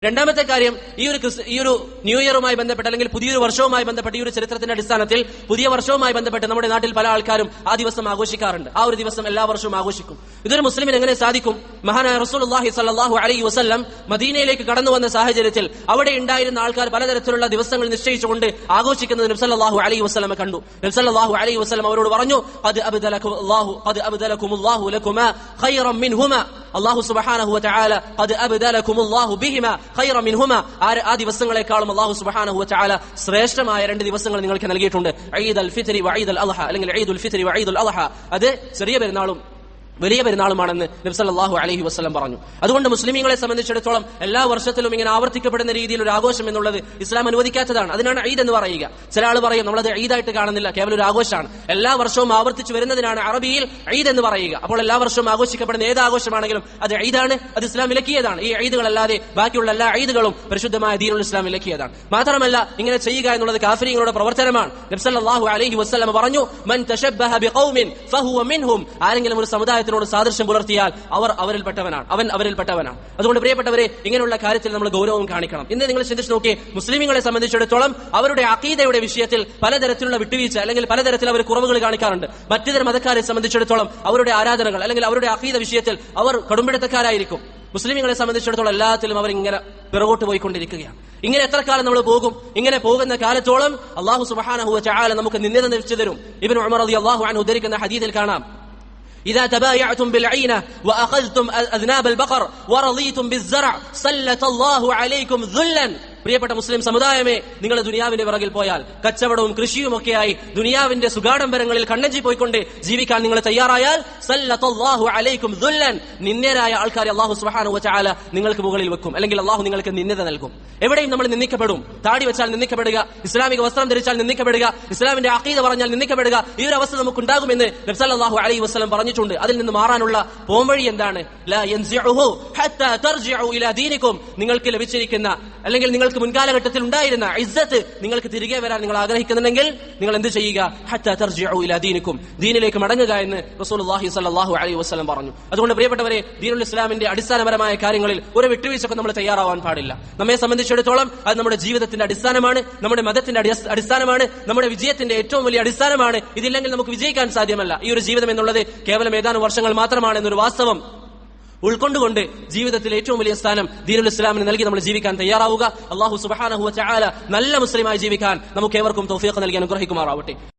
രണ്ടാമത്തെ കാര്യം, ഈ ഒരു ന്യൂ ഇയറുമായി ബന്ധപ്പെട്ട് അല്ലെങ്കിൽ പുതിയൊരു വർഷവുമായി ബന്ധപ്പെട്ട് ഈ ഒരു ചരിത്രത്തിന്റെ അടിസ്ഥാനത്തിൽ പുതിയ വർഷവുമായി ബന്ധപ്പെട്ട് നമ്മുടെ നാട്ടിൽ പല ആൾക്കാരും ആ ദിവസം ആഘോഷിക്കാറുണ്ട്. ആ ഒരു ദിവസം എല്ലാ വർഷവും ആഘോഷിക്കും. ഇതൊരു മുസ്ലിമിന് എങ്ങനെ സാധിക്കും? മഹാനായ റസൂലുള്ളാഹി സ്വല്ലല്ലാഹു അലൈഹി വസല്ലം മദീനയിലേക്ക് കടന്നു വന്ന സാഹചര്യത്തിൽ അവിടെ ഉണ്ടായിരുന്ന ആൾക്കാർ പലതരത്തിലുള്ള ദിവസങ്ങൾ നിശ്ചയിച്ചുകൊണ്ട് ആഘോഷിക്കുന്നത് നബി സല്ലല്ലാഹു അലൈഹി വസല്ലം കണ്ടു. നബി സല്ലല്ലാഹു അലൈഹി വസല്ലം അവരോട് പറഞ്ഞു, ഖദ് അബ്ദലകുമുല്ലാഹു ലകുമാ ഖൈറൻ മിൻഹുമാ. അല്ലാഹു സുബ്ഹാനഹു വ തആല ഖദ് അബ്ദലകുമുല്ലാഹു ബിഹിമാ ഖൈറൻ മിൻഹുമാ. ആ ദിവസങ്ങളെക്കാളും അല്ലാഹു സുബ്ഹാനഹു വ തആല ശ്രേഷ്ഠമായ രണ്ട് ദിവസങ്ങൾ നിങ്ങൾക്ക് നൽകിയിട്ടുണ്ട്. ഈദുൽ ഫിത്രി വ ഈദുൽ അദ്ഹ, അല്ലെങ്കിൽ ഈദുൽ ഫിത്രി വ ഈദുൽ അദ്ഹ. അത് ചെറിയ പെരുന്നാളും വലിയ പെരുന്നാളുമാണെന്ന് നബി സല്ലല്ലാഹു അലൈഹി വസല്ലം പറഞ്ഞു. അതുകൊണ്ട് മുസ്ലിമീങ്ങളെ സംബന്ധിച്ചിടത്തോളം എല്ലാ വർഷത്തിലും ഇങ്ങനെ ആവർത്തിക്കപ്പെടുന്ന രീതിയിൽ ഒരു ആഘോഷം എന്നുള്ളത് ഇസ്ലാം അനുവദിക്കാത്തതാണ്. അതിനാണ് ഈദ് എന്ന് പറയുക. ചില ആൾ പറയും നമ്മളത് ഈദായിട്ട് കാണുന്നില്ല, കേവലം ഒരു ആഘോഷമാണ്. എല്ലാ വർഷവും ആവർത്തിച്ചു വരുന്നതിനാണ് അറബിയിൽ ഈദ് എന്ന് പറയുക. അപ്പോൾ എല്ലാ വർഷവും ആഘോഷിക്കപ്പെടുന്ന ഏത് ആഘോഷമാണെങ്കിലും അത് ഈദാണ്, അത് ഇസ്ലാം വിലക്കിയതാണ്. ഈ ഈദുകളല്ലാതെ ബാക്കിയുള്ള എല്ലാ ഈദുകളും പരിശുദ്ധമായ ദീനുൽ ഇസ്ലാം വിലക്കിയതാണ്. മാത്രമല്ല, ഇങ്ങനെ ചെയ്യുക എന്നുള്ളത് കാഫിരീങ്ങളുടെ പ്രവർത്തനമാണ്. നബി സല്ലല്ലാഹു അലൈഹി വസല്ലം പറഞ്ഞു, മൻ തശബ്ബഹ ബിഖൗമിൻ ഫഹുവ മിൻഹും. ആരെങ്കിലും ഒരു സമുദായത്തിനോട് സാദൃശ്യം പുലർത്തിയാൽ അവൻ അവരിൽപ്പെട്ടവനാണ്. അതുകൊണ്ട് പ്രിയപ്പെട്ടവരെ, ഇങ്ങനെയുള്ള കാര്യത്തിൽ നമ്മൾ ഗൗരവം കാണിക്കണം. ഇന്ന് നിങ്ങൾ ചിന്തിച്ചു നോക്കിയേ, മുസ്ലിമീങ്ങളെ സംബന്ധിച്ചിടത്തോളം അവരുടെ അഖീദയുടെ വിഷയത്തിൽ പലതരത്തിലുള്ള വിട്ടുവീഴ്ച അല്ലെങ്കിൽ പലതരത്തിൽ അവർ കുറവുകൾ കാണിക്കാറുണ്ട്. മറ്റു മതക്കാരെ സംബന്ധിച്ചിടത്തോളം അവരുടെ ആരാധനകൾ അല്ലെങ്കിൽ അവരുടെ അഖീദ വിഷയത്തിൽ അവർ കടുംപിടുത്തക്കാരായിരിക്കും. മുസ്ലിമീങ്ങളെ സംബന്ധിച്ചിടത്തോളം എല്ലാത്തിലും അവർ ഇങ്ങനെ പിറകോട്ട് പോയിക്കൊണ്ടിരിക്കുകയാണ്. ഇങ്ങനെ എത്ര കാലം നമ്മൾ പോകും? ഇങ്ങനെ പോകുന്ന കാലത്തോളം അല്ലാഹു സുബ്ഹാനഹു വ തആല നമുക്ക് നിന്ദ നിശ്ചയിച്ചു തരും. ഇബ്നു ഉമർ റളിയല്ലാഹു അൻഹു ഉദ്ധരിക്കുന്ന ഹദീസിൽ കാണാം, إذا تبايعتم بالعينة وأخذتم أذناب البقر ورضيتم بالزرع سلط الله عليكم ذلا. പ്രിയപ്പെട്ട മുസ്ലിം സമുദായമേ, നിങ്ങൾ ദുനിയാവിന്റെ പിറകിൽ പോയാൽ, കച്ചവടവും കൃഷിയുമൊക്കെയായി ദുനിയാവിന്റെ സുഗാഡംബരങ്ങളിൽ കണ്ണഞ്ചി പോയിക്കൊണ്ട് ജീവിക്കാൻ നിങ്ങൾ തയ്യാറായാൽ സല്ലല്ലാഹു അലൈക്കും ദുല്ലൻ, നിന്ദരായ ആൾക്കാരെ അല്ലാഹു സുബ്ഹാനഹു വ തആല നിങ്ങൾക്ക് മുകളിൽ വെക്കും, അല്ലെങ്കിൽ അല്ലാഹു നിങ്ങൾക്ക് നിന്ദ നൽകും. എവിടെയും നമ്മൾ നിന്ദിക്കപ്പെടും. താടി വെച്ചാൽ നിന്ദിക്കപ്പെടുക, ഇസ്ലാമിക വസ്ത്രം ധരിച്ചാൽ നിന്ദിക്കപ്പെടുക, ഇസ്ലാമിന്റെ അഖീദ പറഞ്ഞാൽ നിന്ദിക്കപ്പെടുക. ഈ ഒരു അവസ്ഥ നമുക്ക് ഉണ്ടാകുമെന്ന് നബി സല്ലല്ലാഹു അലൈഹി വസല്ലം പറഞ്ഞിട്ടുണ്ട്. അതിൽ നിന്ന് മാറാനുള്ള പോംവഴി എന്താണ്? ലാ യൻസിഉഹു ഹത്താ തർജിഉ ഇലാ ദീനികും. നിങ്ങൾക്ക് ലഭിച്ചിരിക്കുന്ന അല്ലെങ്കിൽ നിങ്ങൾക്ക് മുൻകാലഘട്ടത്തിൽ ഉണ്ടായിരുന്ന ഇസ്സത്ത് നിങ്ങൾക്ക് തിരികെ വരാൻ നിങ്ങൾ ആഗ്രഹിക്കുന്നുണ്ടെങ്കിൽ നിങ്ങൾ എന്ത് ചെയ്യുക? ഹത്താ തർജിഉ ഇലാ ദീനികും, ദീനിലേക്ക് മടങ്ങുക എന്ന് റസൂലുള്ളാഹി സ്വല്ലല്ലാഹു അലൈഹി വസല്ലം പറഞ്ഞു. അതുകൊണ്ട് പ്രിയപ്പെട്ടവരെ, ദീനുൽ ഇസ്ലാമിന്റെ അടിസ്ഥാനപരമായ കാര്യങ്ങളിൽ ഒരു വിട്ടുവീഴ്ചക്കും നമ്മൾ തയ്യാറാവാൻ പാടില്ല. നമ്മെ സംബന്ധിച്ചിടത്തോളം അത് നമ്മുടെ ജീവിതത്തിന്റെ അടിസ്ഥാനമാണ്, നമ്മുടെ മതത്തിന്റെ അടിസ്ഥാനമാണ്, നമ്മുടെ വിജയത്തിന്റെ ഏറ്റവും വലിയ അടിസ്ഥാനമാണ്. ഇതില്ലെങ്കിൽ നമുക്ക് വിജയിക്കാൻ സാധ്യമല്ല. ഈ ഒരു ജീവിതം എന്നുള്ളത് കേവലം ഏതാനും വർഷങ്ങൾ മാത്രമാണ് എന്നൊരു വാസ്തവം ഉൾക്കൊണ്ടുകൊണ്ട് ജീവിതത്തിൽ ഏറ്റവും വലിയ സ്ഥാനം ദീനുൽ ഇസ്ലാമിന് നൽകി നമ്മൾ ജീവിക്കാൻ തയ്യാറാവുക. അല്ലാഹു സുബ്ഹാനഹു വ തആല നല്ല മുസ്ലിമായി ജീവിക്കാൻ നമുക്ക് ഏവർക്കും തൗഫീഖ് നൽകി അനുഗ്രഹിക്കുമാറാവട്ടെ.